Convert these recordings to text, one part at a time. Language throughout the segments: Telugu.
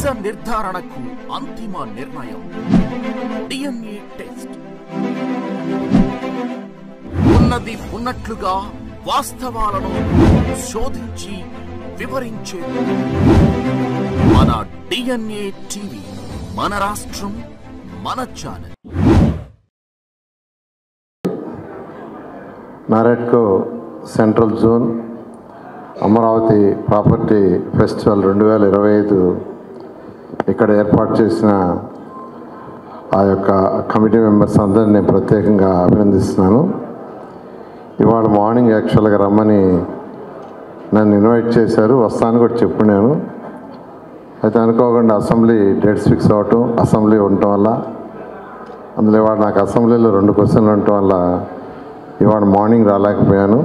నిజ నిర్ధారణకు అంతిమ నిర్ణయం డిఎన్ఏ టెస్ట్. ఉన్నది ఉన్నట్లుగా వాస్తవాలను శోధించి వివరించే మన డిఎన్ఏ టీవీ, మన రాష్ట్రం, మన ఛానల్. నారాయణకో central zone Amaravati property festival 2025 ఇక్కడ ఏర్పాటు చేసిన ఆ యొక్క కమిటీ మెంబర్స్ అందరినీ నేను ప్రత్యేకంగా అభినందిస్తున్నాను. ఇవాళ మార్నింగ్ యాక్చువల్గా రమ్మని నన్ను ఇన్వైట్ చేశారు, వస్తాను కూడా చెప్పినాను. అయితే అనుకోకుండా అసెంబ్లీ డేట్స్ ఫిక్స్ అవ్వటం, అసెంబ్లీ ఉండటం వల్ల, అందులో ఇవాళ నాకు అసెంబ్లీలో 2 క్వశ్చన్లు ఉండటం వల్ల ఇవాళ మార్నింగ్ రాలేకపోయాను.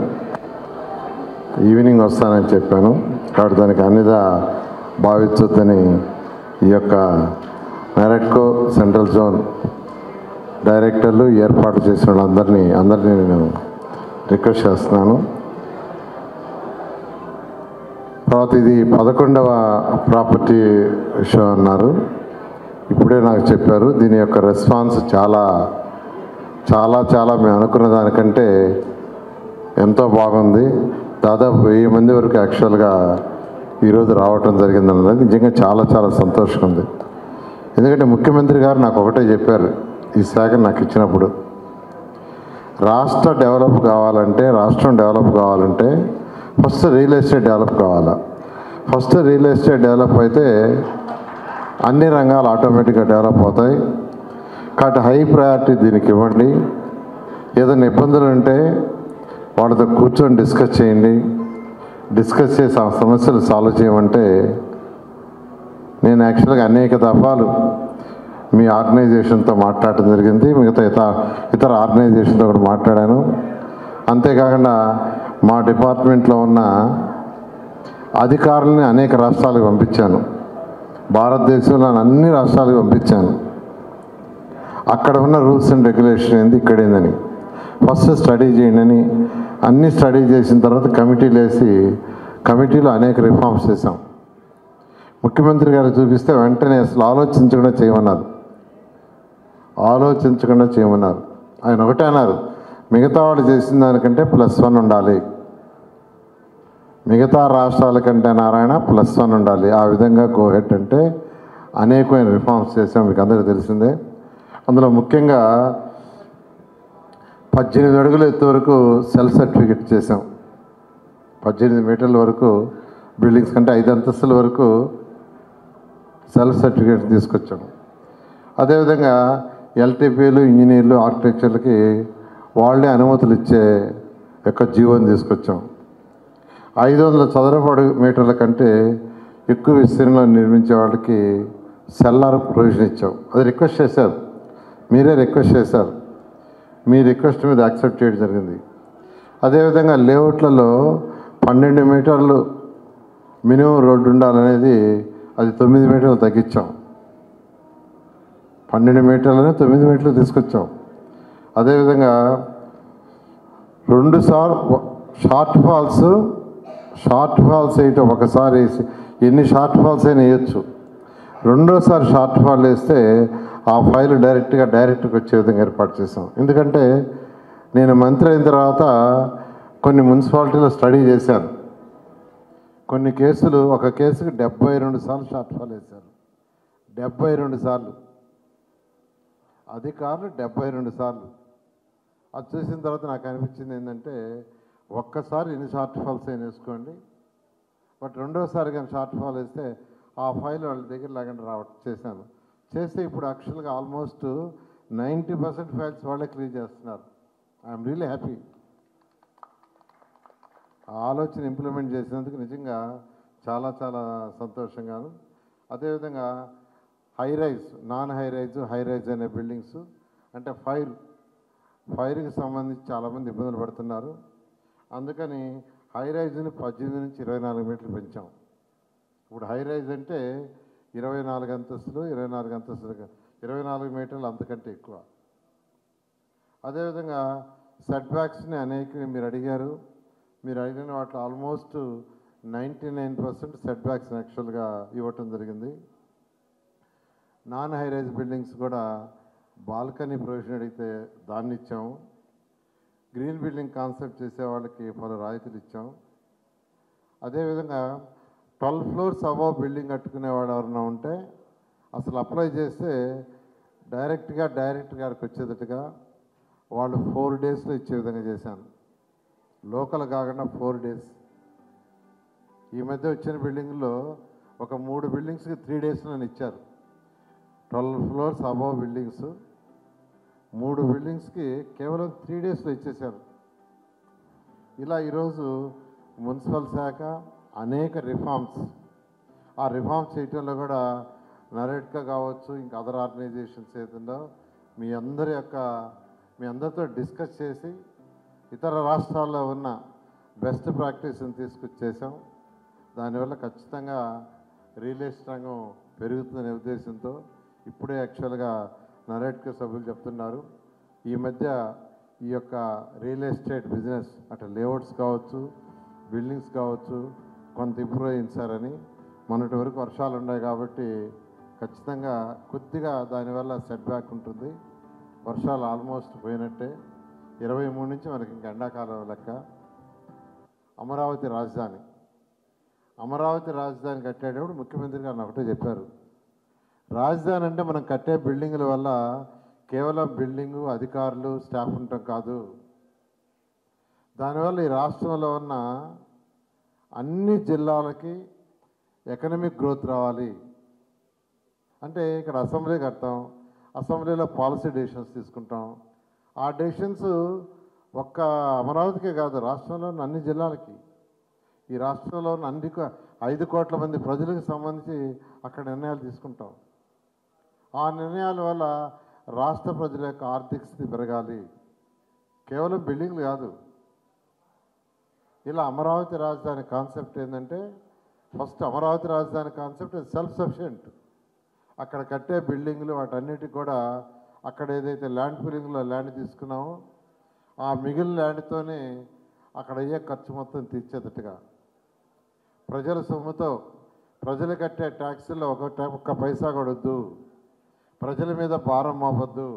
ఈవినింగ్ వస్తానని చెప్పాను. కాబట్టి దానికి అన్నిదా భావించొద్దని ఈ యొక్క నారాయణకో సెంట్రల్ జోన్ డైరెక్టర్లు ఏర్పాటు చేసిన వాళ్ళందరినీ నేను రిక్వెస్ట్ చేస్తున్నాను. తర్వాత ఇది 11వ ప్రాపర్టీ షో అన్నారు. ఇప్పుడే నాకు చెప్పారు దీని యొక్క రెస్పాన్స్ చాలా మేము అనుకున్న దానికంటే ఎంతో బాగుంది. దాదాపు 1000 మంది వరకు యాక్చువల్గా ఈరోజు రావటం జరిగిందన్నది నిజంగా చాలా సంతోషంగా ఉంది. ఎందుకంటే ముఖ్యమంత్రి గారు నాకు ఒకటే చెప్పారు ఈ శాఖ నాకు ఇచ్చినప్పుడు, రాష్ట్రం డెవలప్ కావాలంటే ఫస్ట్ రియల్ ఎస్టేట్ డెవలప్ కావాలా. ఫస్ట్ రియల్ ఎస్టేట్ డెవలప్ అయితే అన్ని రంగాలు ఆటోమేటిక్గా డెవలప్ అవుతాయి. కాబట్టి హై ప్రయారిటీ దీనికి ఇవ్వండి. ఏదైనా ఇబ్బందులు ఉంటే వాళ్ళతో కూర్చొని డిస్కస్ చేయండి. డిస్కస్ చేసి ఆ సమస్యలు సాల్వ్ చేయమంటే నేను యాక్చువల్గా అనేక దఫాలు మీ ఆర్గనైజేషన్తో మాట్లాడటం జరిగింది, మిగతా ఇతర ఆర్గనైజేషన్తో కూడా మాట్లాడాను. అంతేకాకుండా మా డిపార్ట్మెంట్లో ఉన్న అధికారులని అనేక రాష్ట్రాలకు పంపించాను. భారతదేశంలో అన్ని రాష్ట్రాలకు పంపించాను. అక్కడ ఉన్న రూల్స్ అండ్ రెగ్యులేషన్ ఏంది, ఇక్కడ ఏందని ఫస్ట్ స్టడీ చేయండి అని అన్నీ స్టడీ చేసిన తర్వాత కమిటీలు వేసి కమిటీలో అనేక రిఫార్మ్స్ చేశాం. ముఖ్యమంత్రి గారు చూపిస్తే వెంటనే అసలు ఆలోచించకుండా చేయమన్నారు. ఆయన ఒకటే అన్నారు, మిగతా వాళ్ళు చేసిన దానికంటే +1 ఉండాలి, మిగతా రాష్ట్రాల కంటే నారాయణ +1 ఉండాలి. ఆ విధంగా గోహెడ్ అంటే అనేకమైన రిఫార్మ్స్ చేసాం, మీకు అందరికీ తెలిసిందే. అందులో ముఖ్యంగా 18 అడుగుల ఎత్తు వరకు సెల్ఫ్ సర్టిఫికెట్ చేసాం. 18 మీటర్ల వరకు బిల్డింగ్స్ కంటే 5 అంతస్తుల వరకు సెల్ఫ్ సర్టిఫికేట్ తీసుకొచ్చాము. అదేవిధంగా ఎల్టీపీలు, ఇంజనీర్లు, ఆర్కిటెక్చర్లకి వాళ్ళే అనుమతులు ఇచ్చే యొక్క జీవోని తీసుకొచ్చాం. 500 చదరపు మీటర్ల కంటే ఎక్కువ విస్తీర్ణంలో నిర్మించే వాళ్ళకి సెల్లార్ ప్రొవిజన్ ఇచ్చాం. అది రిక్వెస్ట్ చేశారు, మీరే రిక్వెస్ట్ చేశారు, మీ రిక్వెస్ట్ మీద యాక్సెప్ట్ చేయడం జరిగింది. అదేవిధంగా లేఅవుట్లలో 12 మీటర్లు మినిమం రోడ్డు ఉండాలనేది అది 9 మీటర్లు తగ్గించాం. 12 మీటర్లని 9 మీటర్లు తీసుకొచ్చాం. అదేవిధంగా 2 సార్లు షార్ట్ ఫాల్స్ వేయటం, ఒకసారి ఎన్ని షార్ట్ ఫాల్స్ అయినా వేయచ్చు. రెండోసారి షార్ట్ ఫాల్ వేస్తే ఆ ఫైల్ డైరెక్ట్గా వచ్చే విధంగా ఏర్పాటు చేసాం. ఎందుకంటే నేను మంత్రి అయిన తర్వాత కొన్ని మున్సిపాలిటీలో స్టడీ చేశాను. కొన్ని కేసులు, ఒక కేసుకి 72 సార్లు షార్ట్ ఫాల్ వేశారు. 72 సార్లు, అధికారులు 72 సార్లు. అది చూసిన తర్వాత నాకు అనిపించింది ఏంటంటే, ఒక్కసారి ఎన్ని షార్ట్ ఫాల్స్ అయినా వేసుకోండి, బట్ రెండోసారి కానీ షార్ట్ ఫాల్ వేస్తే ఆ ఫైల్ వాళ్ళ దగ్గర లేకుండా చేశాను. చేస్తే ఇప్పుడు యాక్చువల్గా ఆల్మోస్ట్ 90% ఫైల్స్ వాళ్ళే క్లియర్ చేస్తున్నారు. I'm really happy. ఆ ఆలోచన ఇంప్లిమెంట్ చేసినందుకు నిజంగా చాలా సంతోషంగాను. అదేవిధంగా high rise, non high rise అనే బిల్డింగ్స్ అంటే ఫైర్కి సంబంధించి చాలామంది ఇబ్బందులు పడుతున్నారు. అందుకని హై రైజ్ని 18 నుంచి 24 మీటర్లు పెంచాం. ఇప్పుడు హై రైజ్ అంటే 24 అంతస్తులు, 24 మీటర్లు అంతకంటే ఎక్కువ. అదేవిధంగా సెట్ బ్యాక్స్ని అనేక మీరు అడిగారు. మీరు అడిగిన వాటిలో ఆల్మోస్ట్ 99% సెట్ బ్యాక్స్ యాక్చువల్గా ఇవ్వటం జరిగింది. నాన్ హైరైజ్ బిల్డింగ్స్ కూడా బాల్కనీ ప్రొవిజన్ అడిగితే దాన్ని ఇచ్చాము. గ్రీన్ బిల్డింగ్ కాన్సెప్ట్ చేసే వాళ్ళకి పలు రాయితీలు ఇచ్చాం. అదేవిధంగా 12 floors అబవ్ బిల్డింగ్ కట్టుకునేవాడు ఎవరైనా ఉంటే అసలు అప్లై చేస్తే డైరెక్టర్ గారికి వచ్చేటట్టుగా వాళ్ళు 4 daysలో ఇచ్చే విధంగా చేశాను. లోకల్ కాకుండా 4 days. ఈ మధ్య వచ్చిన బిల్డింగ్లో ఒక 3 బిల్డింగ్స్కి 3 daysలో ఇచ్చారు. 12 floors అబవ్ బిల్డింగ్స్ 3 బిల్డింగ్స్కి కేవలం 3 daysలో ఇచ్చేశారు. ఇలా ఈరోజు మున్సిపల్ శాఖ అనేక రిఫార్మ్స్, ఆ రిఫార్మ్స్ చేయటంలో కూడా నరేట్కా కావచ్చు, ఇంకా అదర్ ఆర్గనైజేషన్స్ ఏదైనా మీ అందరితో డిస్కస్ చేసి ఇతర రాష్ట్రాల్లో ఉన్న బెస్ట్ ప్రాక్టీస్ని తీసుకొచ్చేసాం. దానివల్ల ఖచ్చితంగా రియల్ ఎస్టేట్ రంగం పెరుగుతుందనే ఉద్దేశంతో ఇప్పుడే యాక్చువల్గా నరేట్కా సభ్యులు చెప్తున్నారు, ఈ మధ్య ఈ యొక్క రియల్ ఎస్టేట్ బిజినెస్ అటు లేఅవుట్స్ కావచ్చు, బిల్డింగ్స్ కావచ్చు కొంత ఇంప్రూవ్ అయింది సార్ అని. మొన్నటి వరకు వర్షాలు ఉన్నాయి కాబట్టి ఖచ్చితంగా కొద్దిగా దానివల్ల సెట్ బ్యాక్ ఉంటుంది. వర్షాలు ఆల్మోస్ట్ పోయినట్టే. 23 నుంచి మనకి ఇంకా ఎండాకాలం లెక్క. అమరావతి రాజధాని కట్టేటప్పుడు ముఖ్యమంత్రి గారు ఒకటే చెప్పారు, రాజధాని అంటే మనం కట్టే బిల్డింగుల వల్ల కేవలం బిల్డింగు, అధికారులు, స్టాఫ్ ఉండటం కాదు, దానివల్ల ఈ రాష్ట్రంలో ఉన్న అన్ని జిల్లాలకి ఎకనామిక్ గ్రోత్ రావాలి. అంటే ఇక్కడ అసెంబ్లీ కడతాం, అసెంబ్లీలో పాలసీ డెసిషన్స్ తీసుకుంటాం. ఆ డెసిషన్స్ ఒక్క అమరావతికే కాదు, రాష్ట్రంలో ఉన్న అన్ని జిల్లాలకి, ఈ రాష్ట్రంలో ఉన్న 5 కోట్ల మంది ప్రజలకు సంబంధించి అక్కడ నిర్ణయాలు తీసుకుంటాం. ఆ నిర్ణయాల వల్ల రాష్ట్ర ప్రజల యొక్క ఆర్థిక స్థితి పెరగాలి, కేవలం బిల్డింగ్లు కాదు. ఇలా అమరావతి రాజధాని కాన్సెప్ట్ ఏంటంటే, ఫస్ట్ అమరావతి రాజధాని కాన్సెప్ట్ సెల్ఫ్ సఫిషియెంట్. అక్కడ కట్టే బిల్డింగ్లు వాటన్నిటికి కూడా అక్కడ ఏదైతే ల్యాండ్ పూలింగ్లో ల్యాండ్ తీసుకున్నామో ఆ మిగిలిన ల్యాండ్తోనే అక్కడ అయ్యే ఖర్చు మొత్తం తీర్చేటట్టుగా, ప్రజల సొమ్ముతో ప్రజలు కట్టే ట్యాక్సీల్లో ఒక్క పైసా కొడొద్దు, ప్రజల మీద భారం మోపొద్దు.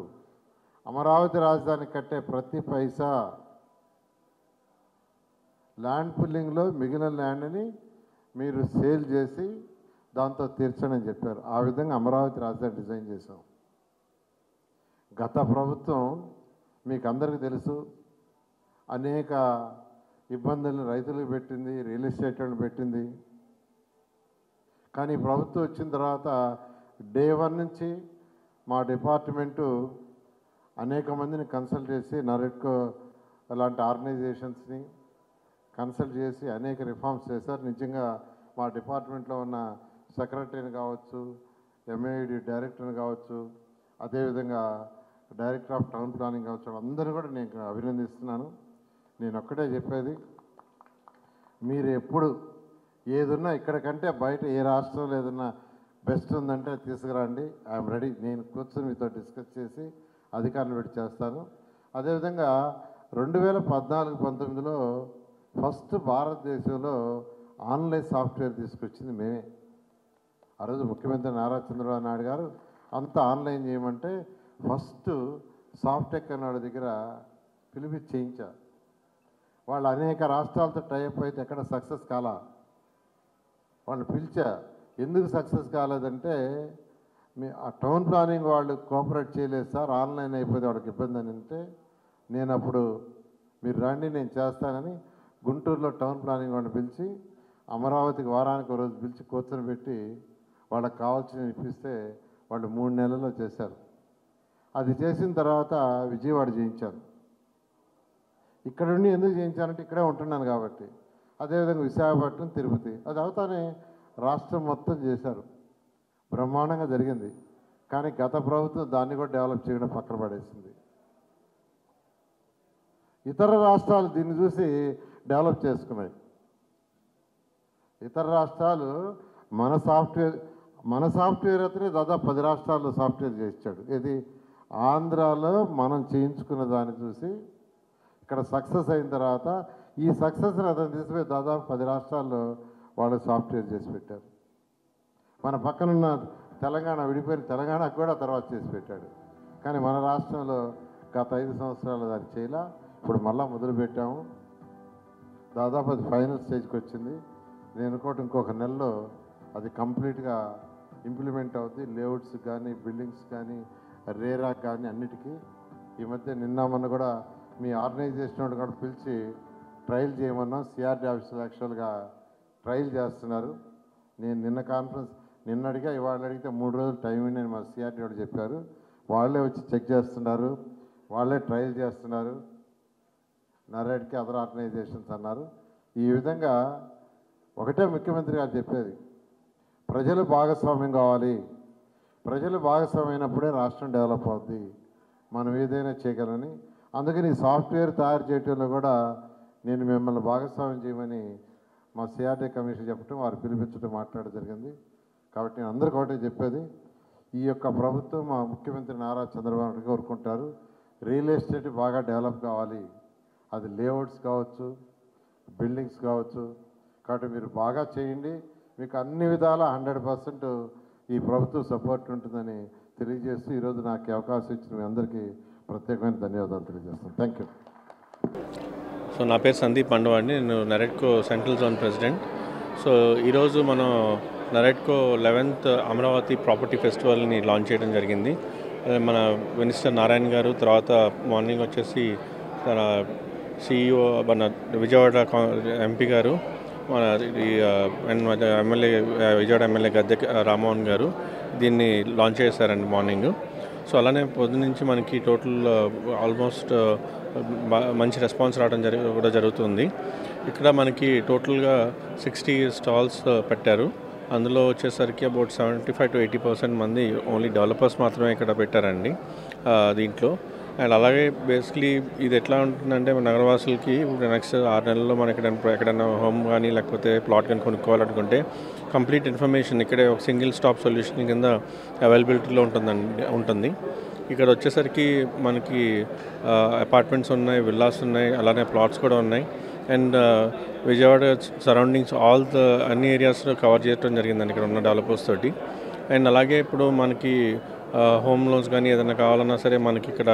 అమరావతి రాజధాని కట్టే ప్రతి పైసా ల్యాండ్ పుల్లింగ్లో మిగిలిన ల్యాండ్ని మీరు సేల్ చేసి దాంతో తీర్చండి అని చెప్పారు. ఆ విధంగా అమరావతి రాజధాని డిజైన్ చేశాం. గత ప్రభుత్వం మీకు అందరికీ తెలుసు, అనేక ఇబ్బందులను రైతులకు పెట్టింది, రియల్ ఎస్టేట్ వాళ్ళని పెట్టింది. కానీ ప్రభుత్వం వచ్చిన తర్వాత డే 1 నుంచి మా డిపార్ట్మెంటు అనేక మందిని కన్సల్ట్ చేసి, నరెట్కో అలాంటి ఆర్గనైజేషన్స్ని కన్సల్ట్ చేసి అనేక రిఫార్మ్స్ చేశారు. నిజంగా మా డిపార్ట్మెంట్లో ఉన్న సెక్రటరీని కావచ్చు, ఎంఏడి డైరెక్టర్ని కావచ్చు, అదేవిధంగా డైరెక్టర్ ఆఫ్ టౌన్ ప్లానింగ్ కావచ్చు, అందరూ కూడా నేను అభినందిస్తున్నాను. నేను ఒక్కటే చెప్పేది, మీరు ఎప్పుడు ఏదున్నా ఇక్కడ కంటే బయట ఏ రాష్ట్రంలో ఏదన్నా బెస్ట్ ఉందంటే తీసుకురండి, ఐఎమ్ రెడీ. నేను కూర్చొని మీతో డిస్కస్ చేసి అధికారులు పెట్టి చేస్తాను. అదేవిధంగా 2014-19లో ఫస్ట్ భారతదేశంలో ఆన్లైన్ సాఫ్ట్వేర్ తీసుకొచ్చింది మేమే. ఆ రోజు ముఖ్యమంత్రి నారా చంద్రబాబు నాయుడు గారు అంతా ఆన్లైన్ చేయమంటే ఫస్ట్ సాఫ్టెక్ అన్నాడు దగ్గర పిలిపించి చేయించారు. వాళ్ళు అనేక రాష్ట్రాలతో టైప్ అయితే ఎక్కడ సక్సెస్ కాలా. వాళ్ళు పిలిచా, ఎందుకు సక్సెస్ కాలేదంటే ఆ టౌన్ ప్లానింగ్ వాళ్ళు కోఆపరేట్ చేయలేదు సార్, ఆన్లైన్ అయిపోతే వాళ్ళకి ఇబ్బంది అని అంటే, నేను అప్పుడు మీరు రండి నేను చేస్తానని గుంటూరులో టౌన్ ప్లానింగ్ వాళ్ళని పిలిచి అమరావతికి వారానికి రోజు పిలిచి కూర్చొని పెట్టి వాళ్ళకి కావాల్సిన ఇప్పిస్తే వాళ్ళు 3 నెలల్లో చేశారు. అది చేసిన తర్వాత విజయవాడ చేయించాను. ఇక్కడ నుండి ఎందుకు చేయించానంటే ఇక్కడే ఉంటున్నాను కాబట్టి. అదేవిధంగా విశాఖపట్నం, తిరుపతి, అది అవుతానే రాష్ట్రం మొత్తం చేశారు. బ్రహ్మాండంగా జరిగింది. కానీ గత ప్రభుత్వం దాన్ని కూడా డెవలప్ చేయడం పక్కన పడేసింది. ఇతర రాష్ట్రాలు దీన్ని చూసి డెవలప్ చేసుకున్నాయి. ఇతర రాష్ట్రాలు మన సాఫ్ట్వేర్ అతనే దాదాపు 10 రాష్ట్రాల్లో సాఫ్ట్వేర్ చేయించాడు. ఇది ఆంధ్రాలో మనం చేయించుకున్న దాన్ని చూసి ఇక్కడ సక్సెస్ అయిన తర్వాత ఈ సక్సెస్ని అతను తీసుకుపోయి దాదాపు 10 రాష్ట్రాల్లో వాళ్ళు సాఫ్ట్వేర్ చేసి పెట్టారు. మన పక్కనున్న తెలంగాణ విడిపోయిన తెలంగాణకు కూడా తర్వాత చేసి పెట్టాడు. కానీ మన రాష్ట్రంలో గత 5 సంవత్సరాలు దాన్ని చేయలా. ఇప్పుడు మళ్ళా మొదలుపెట్టాము. దాదాపు అది ఫైనల్ స్టేజ్కి వచ్చింది. నేను అనుకోవటం ఇంకొక నెలలో అది కంప్లీట్గా ఇంప్లిమెంట్ అవుద్ది. లేఅవుట్స్ కానీ, బిల్డింగ్స్ కానీ, రేరా కానీ అన్నిటికీ. ఈ మధ్య నిన్న మొన్న కూడా మీ ఆర్గనైజేషన్ కూడా పిలిచి ట్రయల్ చేయమన్నాం. సిఆర్డీ ఆఫీసులో యాక్చువల్గా ట్రయల్ చేస్తున్నారు. నేను నిన్న అడిగా, ఇవాళ అడిగితే 3 రోజులు టైం అని మా సిఆర్డీ వాళ్ళు చెప్పారు. వాళ్ళే వచ్చి చెక్ చేస్తున్నారు, వాళ్ళే ట్రయల్ చేస్తున్నారు. నరేడ్కి అదర్ ఆర్గనైజేషన్స్ అన్నారు. ఈ విధంగా ఒకటే ముఖ్యమంత్రి గారు చెప్పేది, ప్రజలు భాగస్వామ్యం కావాలి. ప్రజలు భాగస్వామ్యం అయినప్పుడే రాష్ట్రం డెవలప్ అవుద్ది, మనం ఏదైనా చేయగలని. అందుకని సాఫ్ట్వేర్ తయారు చేయడంలో కూడా నేను మిమ్మల్ని భాగస్వామ్యం చేయమని మా సిఆర్డీ కమిషన్ చెప్పడం, వారు పిలిపించడం, మాట్లాడడం జరిగింది. కాబట్టి నేను అందరికీ ఒకటే చెప్పేది, ఈ యొక్క ప్రభుత్వం మా ముఖ్యమంత్రి నారా చంద్రబాబు నాయుడు కోరుకుంటారు, రియల్ ఎస్టేట్ బాగా డెవలప్ కావాలి. అది లేఅవుట్స్ కావచ్చు, బిల్డింగ్స్ కావచ్చు. కాబట్టి మీరు బాగా చేయండి. మీకు అన్ని విధాల 100% ఈ ప్రభుత్వం సపోర్ట్ ఉంటుందని తెలియజేస్తూ ఈరోజు నాకు అవకాశం ఇచ్చిన మీ అందరికీ ప్రత్యేకమైన ధన్యవాదాలు తెలియజేస్తాను. Thank you. సో నా పేరు సందీప్ పండువ అండి. నేను నరేట్కో సెంట్రల్ జోన్ ప్రెసిడెంట్. సో ఈరోజు మనం నరేట్కో 11th అమరావతి ప్రాపర్టీ ఫెస్టివల్ని లాంచ్ చేయడం జరిగింది. మన మినిస్టర్ నారాయణ గారు, తర్వాత మార్నింగ్ వచ్చేసి తన CEO మన విజయవాడ ఎంపీ గారు, మన ఎమ్మెల్యే విజయవాడ ఎమ్మెల్యే గద్దె రామ్మోహన్ గారు దీన్ని లాంచ్ చేశారండి మార్నింగ్. సో అలానే పొద్దు నుంచి మనకి టోటల్ ఆల్మోస్ట్ మంచి రెస్పాన్స్ రావడం కూడా జరుగుతుంది. ఇక్కడ మనకి టోటల్గా 60 స్టాల్స్ పెట్టారు. అందులో వచ్చేసరికి అబౌట్ 75 to 80% మంది ఓన్లీ డెవలపర్స్ మాత్రమే ఇక్కడ పెట్టారండి దీంట్లో. అండ్ అలాగే బేసిక్లీ ఇది ఎట్లా ఉంటుందంటే నగరవాసులకి నెక్స్ట్ 6 నెలల్లో మనం ఎక్కడైనా హోమ్ కానీ లేకపోతే ప్లాట్ కానీ కొనుక్కోవాలనుకుంటే కంప్లీట్ ఇన్ఫర్మేషన్ ఇక్కడే ఒక సింగిల్ స్టాప్ సొల్యూషన్ కింద అవైలబిలిటీలో ఉంటుంది. ఇక్కడ వచ్చేసరికి మనకి అపార్ట్మెంట్స్ ఉన్నాయి, విల్లాస్ ఉన్నాయి, అలానే ప్లాట్స్ కూడా ఉన్నాయి. అండ్ విజయవాడ సరౌండింగ్స్ అన్ని ఏరియాస్లో కవర్ చేయడం జరిగిందండి ఇక్కడ ఉన్న డెవలపర్స్ తోటి. అండ్ అలాగే ఇప్పుడు మనకి హోమ్ లోన్స్ కానీ ఏదైనా కావాలన్నా సరే మనకి ఇక్కడ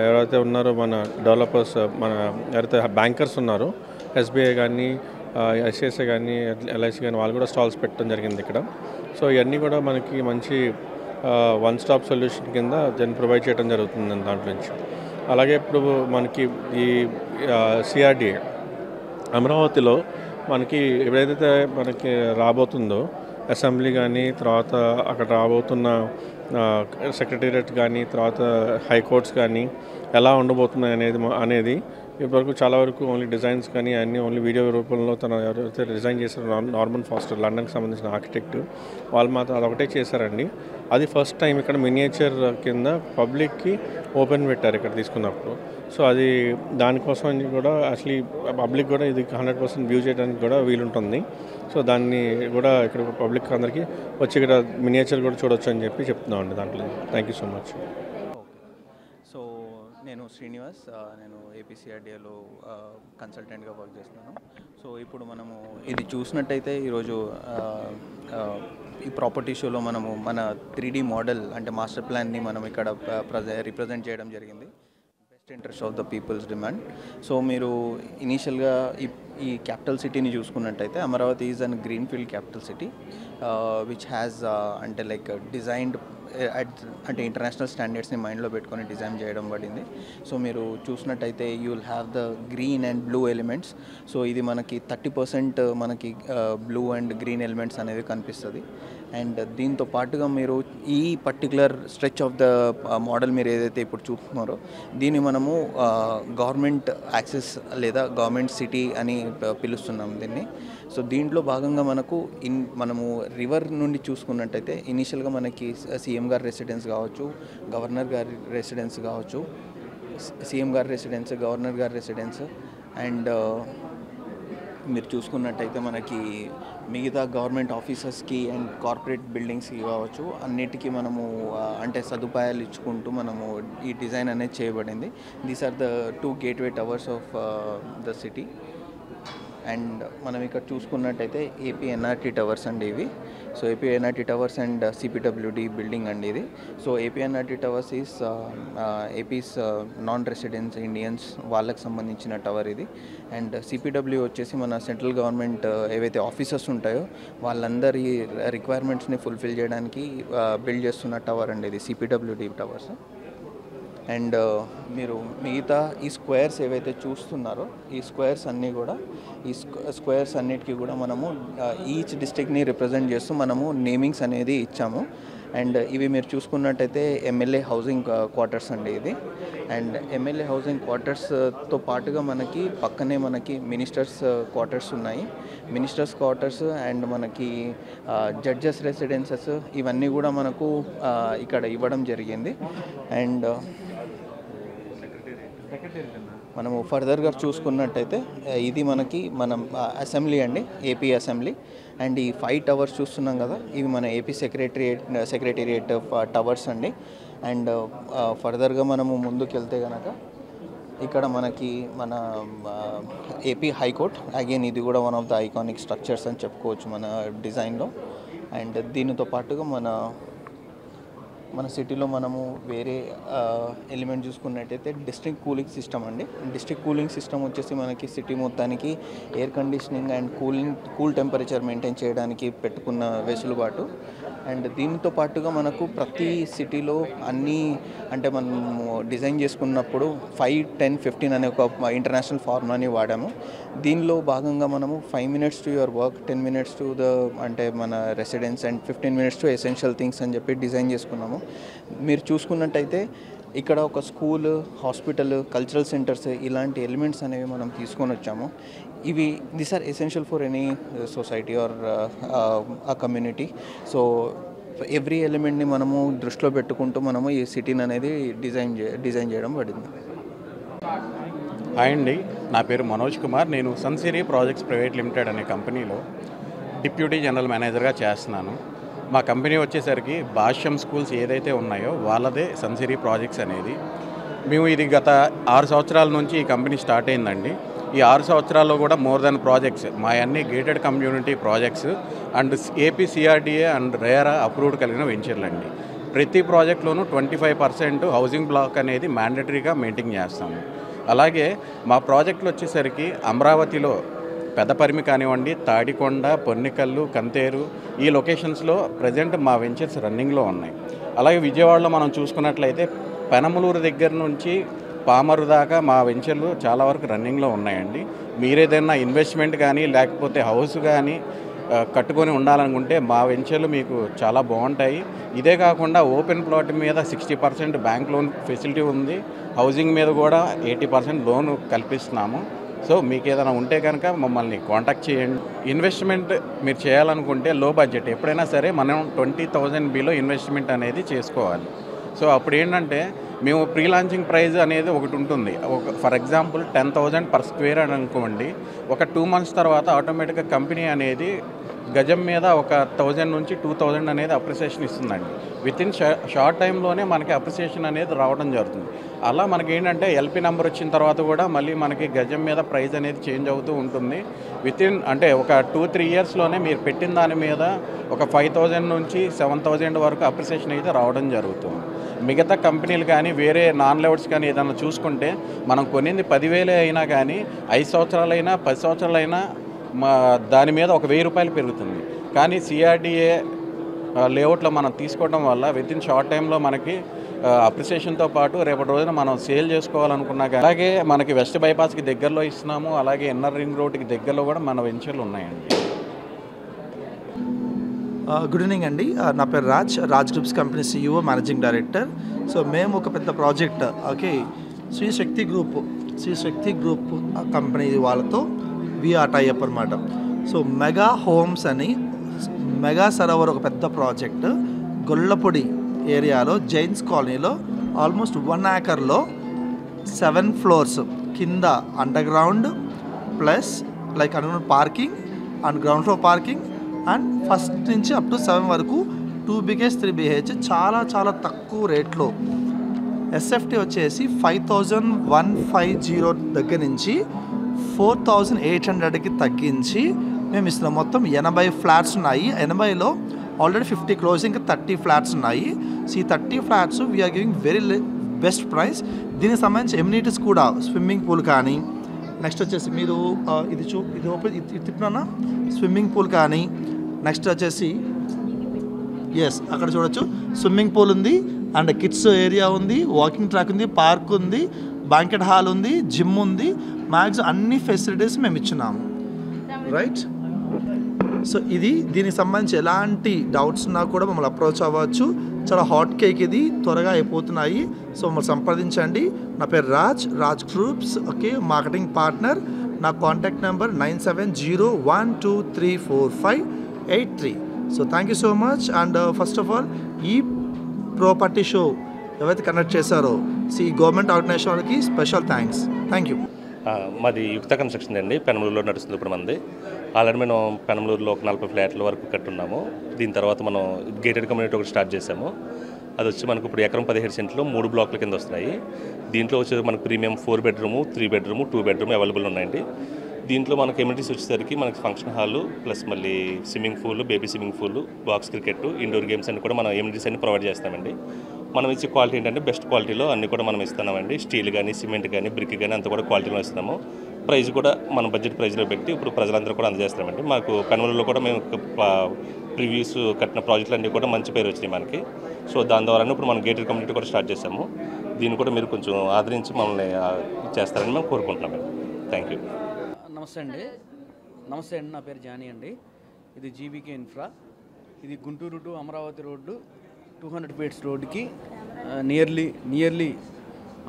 ఎవరైతే ఉన్నారో మన డెవలపర్స్, మన ఎవరైతే బ్యాంకర్స్ ఉన్నారో SBI కానీ, ICICI కానీ, LIC కానీ వాళ్ళు కూడా స్టాల్స్ పెట్టడం జరిగింది ఇక్కడ. సో ఇవన్నీ కూడా మనకి మంచి వన్ స్టాప్ సొల్యూషన్ కింద దాన్ని ప్రొవైడ్ చేయడం జరుగుతుంది దాంట్లో నుంచి. అలాగే ఇప్పుడు మనకి ఈ CRDA అమరావతిలో మనకి ఎప్పుడైతే మనకి రాబోతుందో అసెంబ్లీ కానీ, తర్వాత అక్కడ రాబోతున్న సెక్రటేరియట్ కానీ, తర్వాత హైకోర్ట్స్ కానీ ఎలా ఉండబోతున్నాయి అనేది ఇప్పటివరకు చాలా వరకు ఓన్లీ డిజైన్స్ కానీ అన్నీ ఓన్లీ వీడియో రూపంలో తన ఎవరైతే డిజైన్ చేశారో నార్మన్ ఫాస్టర్, లండన్కి సంబంధించిన ఆర్కిటెక్ట్, వాళ్ళు మాత్రం అదొకటే చేశారండి. అది ఫస్ట్ టైం ఇక్కడ మినియేచర్ కింద పబ్లిక్కి ఓపెన్ పెట్టారు ఇక్కడ తీసుకున్నప్పుడు. సో అది దానికోసం కూడా యాక్చువల్లీ పబ్లిక్ కూడా ఇది 100% వ్యూ చేయడానికి కూడా వీలుంటుంది. సో దాన్ని కూడా ఇక్కడ పబ్లిక్ అందరికీ వచ్చి ఇక్కడ మినియేచర్ కూడా చూడొచ్చు అని చెప్పి చెప్తున్నామండి దాంట్లో. Thank you so much. So నేను శ్రీనివాస్, నేను APCRDAలో కన్సల్టెంట్గా వర్క్ చేస్తున్నాను. సో ఇప్పుడు మనము ఇది చూసినట్టయితే ఈరోజు ఈ ప్రాపర్టీ షోలో మనము మన 3D మోడల్ అంటే మాస్టర్ ప్లాన్ని మనం ఇక్కడ రిప్రజెంట్ చేయడం జరిగింది. Best interest of the peoples demand. So మీరు ఇనీషియల్గా ఈ క్యాపిటల్ సిటీని చూసుకున్నట్టయితే Amaravati is an green field capital city which has అంటే లైక్ డిజైన్డ్ అంటే ఇంటర్నేషనల్ స్టాండర్డ్స్ని మైండ్లో పెట్టుకొని డిజైన్ చేయడం పడింది. సో మీరు చూసినట్టయితే you will have the green and blue elements. So ఇది మనకి 30% మనకి బ్లూ అండ్ గ్రీన్ ఎలిమెంట్స్ అనేవి కనిపిస్తుంది. అండ్ దీంతో పాటుగా మీరు ఈ particular stretch of the model మీరు ఏదైతే ఇప్పుడు చూస్తున్నారో దీన్ని మనము గవర్నమెంట్ యాక్సెస్ లేదా గవర్నమెంట్ సిటీ అని పిలుస్తున్నాం దీన్ని. సో దీంట్లో భాగంగా మనము రివర్ నుండి చూసుకున్నట్టయితే ఇనీషియల్గా మనకి సీఎం గారి రెసిడెన్స్ కావచ్చు, గవర్నర్ గారి రెసిడెన్స్ కావచ్చు, సీఎం గారి రెసిడెన్స్, గవర్నర్ గారి రెసిడెన్స్ అండ్ మీరు చూసుకున్నట్టయితే మనకి మిగతా గవర్నమెంట్ ఆఫీసర్స్కి అండ్ కార్పొరేట్ బిల్డింగ్స్కి కావచ్చు అన్నిటికీ మనము అంటే సదుపాయాలు ఇచ్చుకుంటూ మనము ఈ డిజైన్ అనేది చేయబడింది. These are the 2 gateway towers of the city. And మనం ఇక్కడ చూసుకున్నట్టయితే ఏపీ ఎన్ఆర్టీ టవర్స్ అండి ఇవి. So AP NRT towers and CPWD building అండి ఇది. So AP NRT towers is AP's non residence Indians వాళ్ళకి సంబంధించిన టవర్ ఇది. అండ్ సిపిడబ్ల్యూ వచ్చేసి మన సెంట్రల్ గవర్నమెంట్ ఏవైతే ఆఫీసర్స్ ఉంటాయో వాళ్ళందరి రిక్వైర్మెంట్స్ని ఫుల్ఫిల్ చేయడానికి బిల్డ్ చేస్తున్న టవర్ అండి ఇది, సిపిడబ్ల్యూడి టవర్స్. అండ్ మీరు మిగతా ఈ స్క్వేర్స్ ఏవైతే చూస్తున్నారో ఈ స్క్వేర్స్ అన్నీ కూడా ఈ స్క్వేర్స్ అన్నిటికీ కూడా మనము ఈచ్ డిస్ట్రిక్ట్ని రిప్రజెంట్ చేస్తూ మనము నేమింగ్స్ అనేది ఇచ్చాము. అండ్ ఇవి మీరు చూసుకున్నట్టయితే ఎమ్మెల్యే హౌసింగ్ క్వార్టర్స్ అండి ఇది. అండ్ ఎమ్మెల్యే హౌసింగ్ క్వార్టర్స్తో పాటుగా మనకి పక్కనే మనకి మినిస్టర్స్ క్వార్టర్స్ ఉన్నాయి. మినిస్టర్స్ క్వార్టర్స్ అండ్ మనకి జడ్జెస్ రెసిడెన్సెస్ ఇవన్నీ కూడా మనకు ఇక్కడ ఇవ్వడం జరిగింది. అండ్ మనము ఫర్దర్గా చూసుకున్నట్టయితే ఇది మనకి మనం అసెంబ్లీ అండి, ఏపీ అసెంబ్లీ. అండ్ ఈ 5 టవర్స్ చూస్తున్నాం కదా, ఇవి మన ఏపీ సెక్రటేరియట్ టవర్స్ అండి. అండ్ ఫర్దర్గా మనము ముందుకు వెళ్తే కనుక ఇక్కడ మనకి మన ఏపీ హైకోర్ట్, అగైన్ ఇది కూడా one of the iconic structures అని చెప్పుకోవచ్చు మన డిజైన్లో. అండ్ దీనితో పాటుగా మన సిటీలో మనము వేరే ఎలిమెంట్ చూసుకున్నట్టయితే డిస్ట్రిక్ట్ కూలింగ్ సిస్టమ్ అండి. డిస్ట్రిక్ట్ కూలింగ్ సిస్టమ్ వచ్చేసి మనకి సిటీ మొత్తానికి air conditioning and cool temperature maintain చేయడానికి పెట్టుకున్న వెసులుబాటు. అండ్ దీనితో పాటుగా మనకు ప్రతి సిటీలో అన్నీ అంటే మనము డిజైన్ చేసుకున్నప్పుడు 5, 10, 15 అనే ఒక ఇంటర్నేషనల్ ఫార్ములాని వాడాము. దీనిలో భాగంగా మనము 5 minutes to your work, 10 minutes to the అంటే మన residence and 15 minutes to essential things అని చెప్పి డిజైన్ చేసుకున్నాము. మీరు చూసుకున్నట్టయితే ఇక్కడ ఒక స్కూల్, హాస్పిటల్, కల్చరల్ సెంటర్స్ ఇలాంటి ఎలిమెంట్స్ అనేవి మనం తీసుకొని వచ్చాము. These are essential for any society or a community. So every ఎలిమెంట్ని మనము దృష్టిలో పెట్టుకుంటూ మనము ఈ సిటీని అనేది డిజైన్ చేయడం పడింది. హాయ్ అండి, నా పేరు మనోజ్ కుమార్. నేను సన్సిరీ ప్రాజెక్ట్స్ ప్రైవేట్ లిమిటెడ్ అనే కంపెనీలో డిప్యూటీ జనరల్ మేనేజర్గా చేస్తున్నాను. మా కంపెనీ వచ్చేసరికి భాష్యం స్కూల్స్ ఏదైతే ఉన్నాయో వాళ్ళదే సన్సిరీ ప్రాజెక్ట్స్ అనేది. మేము ఇది గత 6 సంవత్సరాల నుంచి ఈ కంపెనీ స్టార్ట్ అయిందండి. ఈ 6 సంవత్సరాల్లో కూడా మోర్ దెన్ ప్రాజెక్ట్స్ మా అన్ని gated community projects and AP CRDA and RERA approved కలిగిన వెంచర్లు అండి. ప్రతి ప్రాజెక్ట్లోనూ 25% హౌసింగ్ బ్లాక్ అనేది మ్యాండటరీగా మెయింటైన్ చేస్తాము. అలాగే మా ప్రాజెక్టులు వచ్చేసరికి అమరావతిలో పెద్దపరిమి కానివ్వండి, తాడికొండ, పొన్నికల్లు, కంతేరు ఈ లొకేషన్స్లో ప్రజెంట్ మా వెంచర్స్ రన్నింగ్లో ఉన్నాయి. అలాగే విజయవాడలో మనం చూసుకున్నట్లయితే పెనమలూరు దగ్గర నుంచి పామరు దాకా మా వెంచర్లు చాలా వరకు రన్నింగ్లో ఉన్నాయండి. మీరేదైనా ఇన్వెస్ట్మెంట్ కానీ లేకపోతే హౌస్ కానీ కట్టుకొని ఉండాలనుకుంటే మా వెంచర్లు మీకు చాలా బాగుంటాయి. ఇదే కాకుండా ఓపెన్ ప్లాట్ మీద 60% బ్యాంక్ లోన్ ఫెసిలిటీ ఉంది. హౌసింగ్ మీద కూడా 80% లోన్ కల్పిస్తున్నాము. సో మీకు ఏదైనా ఉంటే కనుక మమ్మల్ని కాంటాక్ట్ చేయండి. ఇన్వెస్ట్మెంట్ మీరు చేయాలనుకుంటే లో బడ్జెట్ ఎప్పుడైనా సరే మనం 20,000 బిలో ఇన్వెస్ట్మెంట్ అనేది చేసుకోవాలి. సో అప్పుడు ఏంటంటే మేము ప్రీ లాంచింగ్ ప్రైజ్ అనేది ఒకటి ఉంటుంది. ఫర్ ఎగ్జాంపుల్ 10,000 per square అని అనుకోండి. ఒక 2 months తర్వాత ఆటోమేటిక్గా కంపెనీ అనేది గజం మీద ఒక 1000 నుంచి 2000 అనేది అప్రిసియేషన్ ఇస్తుందండి. వితిన్ షార్ట్ టైంలోనే మనకి అప్రిసియేషన్ అనేది రావడం జరుగుతుంది. అలా మనకి ఏంటంటే ఎల్పీ నెంబర్ వచ్చిన తర్వాత కూడా మళ్ళీ మనకి గజం మీద ప్రైస్ అనేది చేంజ్ అవుతూ ఉంటుంది. వితిన్ అంటే ఒక 2-3 yearsలోనే మీరు పెట్టిన దాని మీద ఒక 5,000 నుంచి 7,000 వరకు అప్రిసియేషన్ అయితే రావడం జరుగుతుంది. మిగతా కంపెనీలు కానీ వేరే నాన్ లెవెల్స్ కానీ ఏదైనా చూసుకుంటే మనం కొనింది 10,000 అయినా కానీ 5 సంవత్సరాలైనా 10 సంవత్సరాలైనా దాని మీద ఒక 1,000 రూపాయలు పెరుగుతుంది. కానీ సిఆర్డీఏ లేఅవుట్లో మనం తీసుకోవడం వల్ల వితిన్ షార్ట్ టైంలో మనకి అప్రిసియేషన్తో పాటు రేపటి రోజున మనం సేల్ చేసుకోవాలనుకున్నా కానీ అలాగే మనకి వెస్ట్ బైపాస్కి దగ్గరలో ఇస్తున్నాము. అలాగే ఇన్నర్ రింగ్ రోడ్కి దగ్గరలో కూడా మన వెంచర్లు ఉన్నాయండి. గుడ్ ఈవినింగ్ అండి, నా పేరు Raj groups company CEO, managing director. So మేము ఒక పెద్ద ప్రాజెక్ట్ శ్రీ శక్తి గ్రూప్ కంపెనీ వాళ్ళతో వీఆర్ టైఅప్ అనమాట. సో మెగా హోమ్స్ అని మెగా సరోవర్ ఒక పెద్ద ప్రాజెక్ట్ గొల్లపొడి ఏరియాలో జైన్స్ కాలనీలో ఆల్మోస్ట్ 1 acre 7 floors కింద under ground plus like under parking and ground floor parking and first నుంచి అప్ టు 7 వరకు 2 BHK 3 BH చాలా చాలా తక్కువ రేట్లో. SFT వచ్చేసి 5,150 దగ్గర నుంచి 4800కి తగ్గించి మేము ఇస్తున్నాం. మొత్తం 80 ఫ్లాట్స్ ఉన్నాయి. 80లో ఆల్రెడీ 50 క్లోజ్, ఇంకా 30 ఫ్లాట్స్ ఉన్నాయి. సో ఈ 30 flats we are giving very best price. దీనికి సంబంధించి ఎమ్యూనిటీస్ కూడా స్విమ్మింగ్ పూల్ కానీ, నెక్స్ట్ వచ్చేసి మీరు ఇది ఓపెన్ ఇది తిప్పినా స్విమ్మింగ్ పూల్ కానీ, నెక్స్ట్ వచ్చేసి అక్కడ చూడొచ్చు స్విమ్మింగ్ పూల్ ఉంది, అండ్ కిడ్స్ ఏరియా ఉంది, వాకింగ్ ట్రాక్ ఉంది, పార్క్ ఉంది, బ్యాంకెట్ హాల్ ఉంది, జిమ్ ఉంది. మ్యాక్సిమం అన్ని ఫెసిలిటీస్ మేము ఇచ్చినాము. రైట్. సో దీనికి సంబంధించి ఎలాంటి డౌట్స్ ఉన్నా కూడా మమ్మల్ని అప్రోచ్ అవ్వచ్చు. చాలా హాట్ కేక్, ఇది త్వరగా అయిపోతున్నాయి. సో మమ్మల్ని సంప్రదించండి. నా పేరు Raj groups, okay, marketing partner. నా contact number 9701234583. So thank you so much. And first of all ఈ ప్రాపర్టీ షో ఎవరైతే కండక్ట్ చేశారో ఈ గవర్నమెంట్ ఆర్గనైజేషన్ వాళ్ళకి స్పెషల్ థ్యాంక్స్. Thank you. మాది యుక్త కన్స్ట్రక్షన్ అండి, పెనమలూరులో నడుస్తుంది ఇప్పుడు మంది. ఆల్రెడీ మనం పెనమలూరులో ఒక 40 ఫ్లాట్ల వరకు కట్టున్నాము. దీని తర్వాత మనం గేటెడ్ కమ్యూనిటీ ఒకటి స్టార్ట్ చేసాము. అది వచ్చి మనకు ఇప్పుడు ఎకరం 17 సెంట్లు 3 బ్లాక్ల కింద వస్తున్నాయి. దీంట్లో వచ్చి మనకు premium 4 bedroom, 3 bedroom, 2 bedroom available ఉన్నాయండి. దీంట్లో మనకు ఎమ్యూనిటీస్ వచ్చేసరికి మనకి ఫంక్షన్ హాలు ప్లస్ మళ్ళీ swimming pool, baby swimming pool, box cricket, indoor games అన్ని కూడా మనం ఎమ్యూనిటీస్ అన్ని ప్రొవైడ్ చేస్తామండి. మనం ఇచ్చే క్వాలిటీ ఏంటంటే బెస్ట్ క్వాలిటీలో అన్ని కూడా మనం ఇస్తున్నామండి. స్టీల్ కానీ, సిమెంట్ కానీ, బ్రిక్ కానీ అంతా కూడా క్వాలిటీలో ఇస్తున్నాము. ప్రైస్ కూడా మన బడ్జెట్ ప్రైస్లో పెట్టి ఇప్పుడు ప్రజలందరూ కూడా అందజేస్తామండి. మాకు పెనమలూరులో కూడా మేము ప్రివ్యూస్ కట్టిన ప్రాజెక్టులు అన్నీ కూడా మంచి పేరు వచ్చినాయి మనకి. సో దాని ద్వారా ఇప్పుడు మనం గేటెడ్ కమ్యూనిటీ కూడా స్టార్ట్ చేసాము. దీన్ని కూడా మీరు కొంచెం ఆదరించి మమ్మల్ని చేస్తారని మేము కోరుకుంటున్నాము. Thank you. నమస్తే అండి. నా పేరు జానీ అండి. ఇది జీబీకే ఇన్ఫ్రా. ఇది Guntur to Amaravati road 200 feets రోడ్డుకి నియర్లీ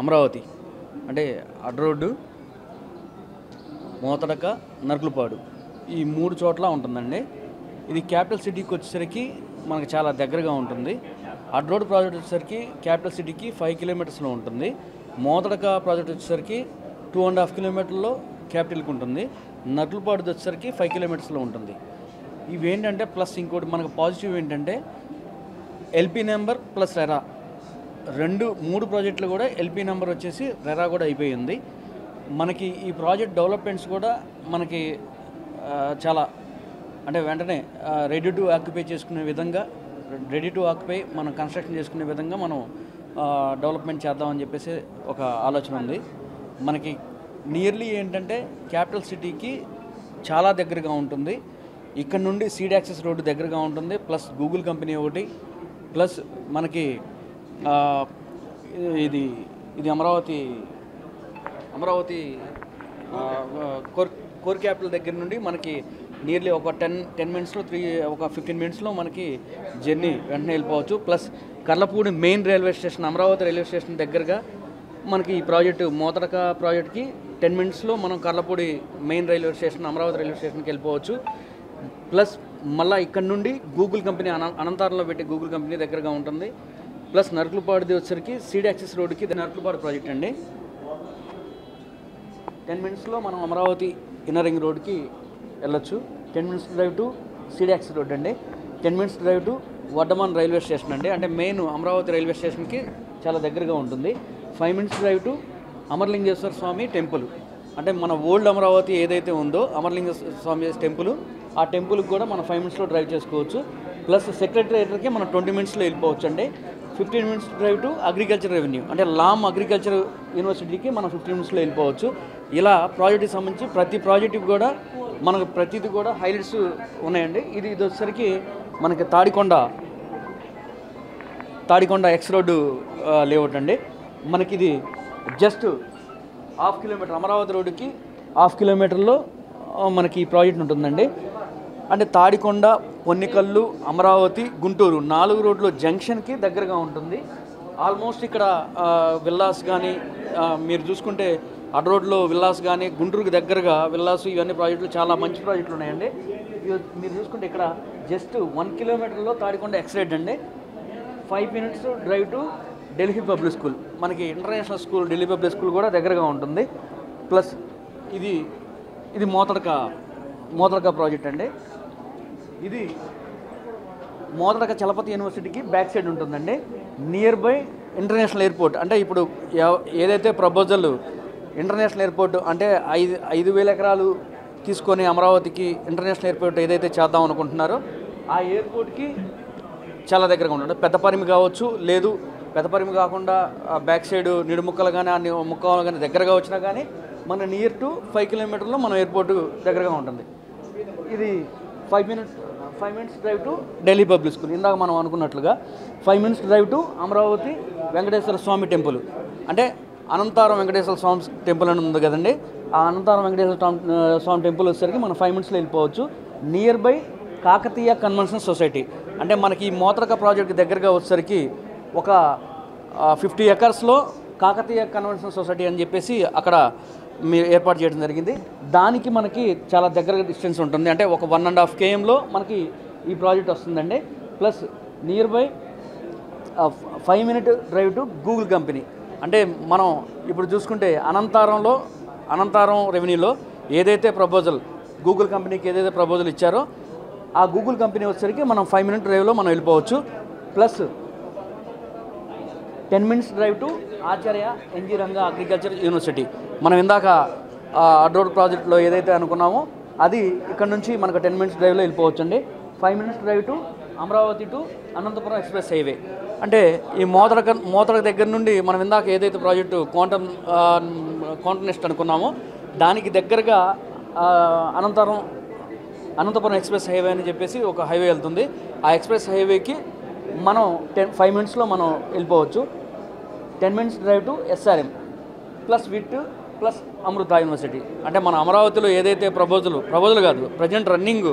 అమరావతి అంటే అడ్ రోడ్డు, మోతడక, నర్కులపాడు ఈ 3 చోట్ల ఉంటుందండి. ఇది క్యాపిటల్ సిటీకి వచ్చేసరికి మనకు చాలా దగ్గరగా ఉంటుంది. అడ్ రోడ్ ప్రాజెక్ట్ వచ్చేసరికి క్యాపిటల్ సిటీకి 5 కిలోమీటర్స్లో ఉంటుంది. మోతడక ప్రాజెక్ట్ వచ్చేసరికి 2.5 కిలోమీటర్లో క్యాపిటల్కి ఉంటుంది. నర్కులపాడు వచ్చేసరికి 5 కిలోమీటర్స్లో ఉంటుంది. ఇవేంటంటే ప్లస్ ఇంకోటి మనకు పాజిటివ్ ఏంటంటే ఎల్పీ నెంబర్ ప్లస్ రెరా 3 ప్రాజెక్టులు కూడా ఎల్పీ నెంబర్ వచ్చేసి రెరా కూడా అయిపోయింది. మనకి ఈ ప్రాజెక్ట్ డెవలప్మెంట్స్ కూడా మనకి చాలా అంటే వెంటనే రెడీ టు ఆక్యుపై చేసుకునే విధంగా, రెడీ టు ఆక్యుపై మనం కన్స్ట్రక్షన్ చేసుకునే విధంగా మనం డెవలప్మెంట్ చేద్దామని చెప్పేసి ఒక ఆలోచన ఉంది. మనకి నియర్లీ ఏంటంటే క్యాపిటల్ సిటీకి చాలా దగ్గరగా ఉంటుంది. ఇక్కడ నుండి సీడ్ యాక్సెస్ రోడ్డు దగ్గరగా ఉంటుంది, ప్లస్ గూగుల్ కంపెనీ ఒకటి, ప్లస్ మనకి ఇది అమరావతి కోర్ క్యాపిటల్ దగ్గర నుండి మనకి నియర్లీ ఒక 10 మినిట్స్లో ఒక 15 మినిట్స్లో మనకి జర్నీ వెంటనే వెళ్ళిపోవచ్చు. Plus Karlapudi main railway station, Amaravati railway station దగ్గరగా మనకి ఈ ప్రాజెక్టు మోతడక ప్రాజెక్ట్కి 10 మినిట్స్లో మనం Karlapudi main railway station, Amaravati railway స్టేషన్కి వెళ్ళిపోవచ్చు. ప్లస్ మళ్ళీ ఇక్కడ నుండి గూగుల్ కంపెనీ అనంతరంలో పెట్టి గూగుల్ కంపెనీ దగ్గరగా ఉంటుంది. ప్లస్ నర్కులపాడుది వచ్చేసరికి సీడ్ యాక్సెస్ రోడ్డుకి నర్కులపాడు ప్రాజెక్ట్ అండి. 10 మినిట్స్లో మనం అమరావతి ఇన్నర్ రింగ్ రోడ్కి వెళ్ళొచ్చు. 10 minutes drive to seed access road అండి. 10 minutes drive to Vardhaman railway station అండి, అంటే మెయిన్ అమరావతి రైల్వే స్టేషన్కి చాలా దగ్గరగా ఉంటుంది. 5 minutes drive to Amaralingeswara Swamy temple, అంటే మన ఓల్డ్ అమరావతి ఏదైతే ఉందో అమరలింగేశ్వర స్వామి టెంపుల్, ఆ టెంపుల్కి కూడా మనం 5 మినిట్స్లో డ్రైవ్ చేసుకోవచ్చు. ప్లస్ సెక్రటరియట్కి మనం 20 మినిట్స్లో వెళ్ళిపోవచ్చు అండి. 15 minutes drive to agriculture revenue, అంటే లామ్ అగ్రికల్చర్ యూనివర్సిటీకి మనం 15 మినిట్స్లో వెళ్ళిపోవచ్చు. ఇలా ప్రాజెక్ట్కి సంబంధించి ప్రతి ప్రాజెక్టుకి కూడా మనకు ప్రతిది కూడా హైలైట్స్ ఉన్నాయండి. ఇది వచ్చేసరికి మనకి తాడికొండ ఎక్స్ రోడ్డు లేఅవుట్ అండి. మనకి ఇది జస్ట్ 1/2 కిలోమీటర్ అమరావతి రోడ్డుకి 1/2 కిలోమీటర్లో మనకి ఈ ప్రాజెక్ట్ ఉంటుందండి. అంటే తాడికొండ, పొన్నికల్లు, అమరావతి, గుంటూరు 4 రోడ్లు జంక్షన్కి దగ్గరగా ఉంటుంది. ఆల్మోస్ట్ ఇక్కడ విల్లాస్ కానీ మీరు చూసుకుంటే అడ్ రోడ్లో విల్లాస్ కానీ, గుంటూరుకి దగ్గరగా విల్లాస్, ఇవన్నీ ప్రాజెక్టులు చాలా మంచి ప్రాజెక్టులు ఉన్నాయండి. మీరు చూసుకుంటే ఇక్కడ జస్ట్ 1 కిలోమీటర్లో తాడికొండ ఎక్స్రేట్ అండి. 5 minutes drive to Delhi public school, మనకి international school Delhi public school కూడా దగ్గరగా ఉంటుంది. ప్లస్ ఇది మోతడక ప్రాజెక్ట్ అండి. ఇది మోతడక చలపతి యూనివర్సిటీకి బ్యాక్ సైడ్ ఉంటుందండి. నియర్ బై ఇంటర్నేషనల్ ఎయిర్పోర్ట్, అంటే ఇప్పుడు ఏదైతే ప్రపోజల్ ఇంటర్నేషనల్ ఎయిర్పోర్ట్ అంటే 5,000 ఎకరాలు తీసుకొని అమరావతికి ఇంటర్నేషనల్ ఎయిర్పోర్ట్ ఏదైతే చేద్దాం అనుకుంటున్నారో ఆ ఎయిర్పోర్ట్కి చాలా దగ్గరగా ఉంటుంది. పెద్దపరిమి కావచ్చు, లేదు పెద్దపరిమి కాకుండా బ్యాక్ సైడ్ నిడుముక్కలు కానీ అన్ని ముక్కలు కానీ దగ్గరగా వచ్చినా కానీ మన నియర్ టు 5 కిలోమీటర్లో మన ఎయిర్పోర్టు దగ్గరగా ఉంటుంది. ఇది 5 minutes drive to Delhi public school. ఇందాక మనం అనుకున్నట్లుగా 5 minutes drive to Amaravati Venkateswara Swamy temple. అంటే అనంతారం వెంకటేశ్వర స్వామి టెంపుల్ అని ఉంది కదండి, ఆ అనంతారం వెంకటేశ్వర స్వామి టెంపుల్ వచ్చేసరికి మనం 5 మినిట్స్లో వెళ్ళిపోవచ్చు. Near by Kakatiya convention society, అంటే మనకి ఈ మోతరక ప్రాజెక్ట్ దగ్గరగా వచ్చేసరికి ఒక 50 ఎకర్స్లో కాకతీయ కన్వెన్షన్ సొసైటీ అని చెప్పేసి అక్కడ మీరు ఏర్పాటు చేయడం జరిగింది. దానికి మనకి చాలా దగ్గర డిస్టెన్స్ ఉంటుంది, అంటే ఒక 1.5 kmలో మనకి ఈ ప్రాజెక్ట్ వస్తుందండి. Plus near by 5 minute drive to Google company. అంటే మనం ఇప్పుడు చూసుకుంటే అనంతారం రెవెన్యూలో ఏదైతే ప్రపోజల్ గూగుల్ కంపెనీకి ఏదైతే ప్రపోజల్ ఇచ్చారో ఆ గూగుల్ కంపెనీ వచ్చేసరికి మనం 5 మినిట్ డ్రైవ్లో మనం వెళ్ళిపోవచ్చు. Plus 10 minutes drive to Acharya NG Ranga agriculture university. మనం ఇందాక అడ్రోడ్ ప్రాజెక్ట్లో ఏదైతే అనుకున్నామో అది ఇక్కడ నుంచి మనకు 10 మినిట్స్ డ్రైవ్లో వెళ్ళిపోవచ్చు అండి. 5 minutes drive to Amaravati to Anantapuram express highway. అంటే ఈ మోతరక దగ్గర నుండి మనం ఇందాక ఏదైతే ప్రాజెక్టు కాంటనెస్ట్ అనుకున్నామో దానికి దగ్గరగా అనంతపురం ఎక్స్ప్రెస్ హైవే అని చెప్పేసి ఒక హైవే వెళ్తుంది. ఆ ఎక్స్ప్రెస్ హైవేకి మనం 5 మినిట్స్లో మనం వెళ్ళిపోవచ్చు. 10 minutes drive to SRM plus VIT plus Amrita university. అంటే మన అమరావతిలో ఏదైతే ప్రపోజల్ కాదు, present running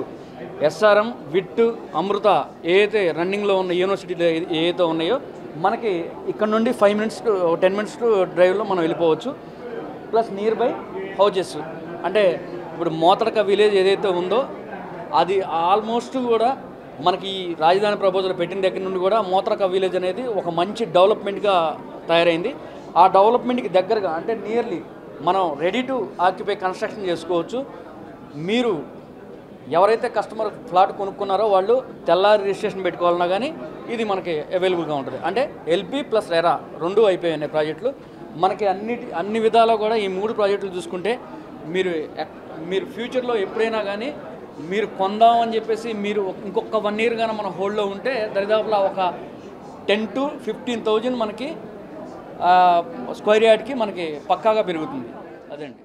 SRM VIT Amrita ఏదైతే రన్నింగ్లో ఉన్న యూనివర్సిటీలు ఏదైతే ఉన్నాయో మనకి ఇక్కడ నుండి 10 మినిట్స్ డ్రైవ్లో మనం వెళ్ళిపోవచ్చు. ప్లస్ నియర్ బై హౌజెస్, అంటే ఇప్పుడు మోతరక విలేజ్ ఏదైతే ఉందో అది ఆల్మోస్ట్ కూడా మనకి రాజధాని ప్రపోజల్ పెట్టిన దగ్గర నుండి కూడా మోతరక విలేజ్ అనేది ఒక మంచి డెవలప్మెంట్గా తయారైంది. ఆ డెవలప్మెంట్కి దగ్గరగా అంటే నియర్లీ మనం రెడీ టు ఆక్యుపై కన్స్ట్రక్షన్ చేసుకోవచ్చు. మీరు ఎవరైతే కస్టమర్ ఫ్లాట్ కొనుక్కున్నారో వాళ్ళు తెల్లారి రిజిస్ట్రేషన్ పెట్టుకోవాలన్నా కానీ ఇది మనకి అవైలబుల్గా ఉంటుంది. అంటే ఎల్పీ ప్లస్ రెరా 2 అయిపోయాయి ప్రాజెక్టులు మనకి. అన్ని విధాలా కూడా ఈ 3 ప్రాజెక్టులు చూసుకుంటే మీరు ఫ్యూచర్లో ఎప్పుడైనా కానీ మీరు కొందామని చెప్పేసి మీరు ఇంకొక 1 year కానీ మన హోల్డ్లో ఉంటే దరిదాపులా ఒక 10,000 to 15,000 మనకి స్క్వేర్ యార్డ్కి మనకి పక్కాగా పెరుగుతుంది. అదండి.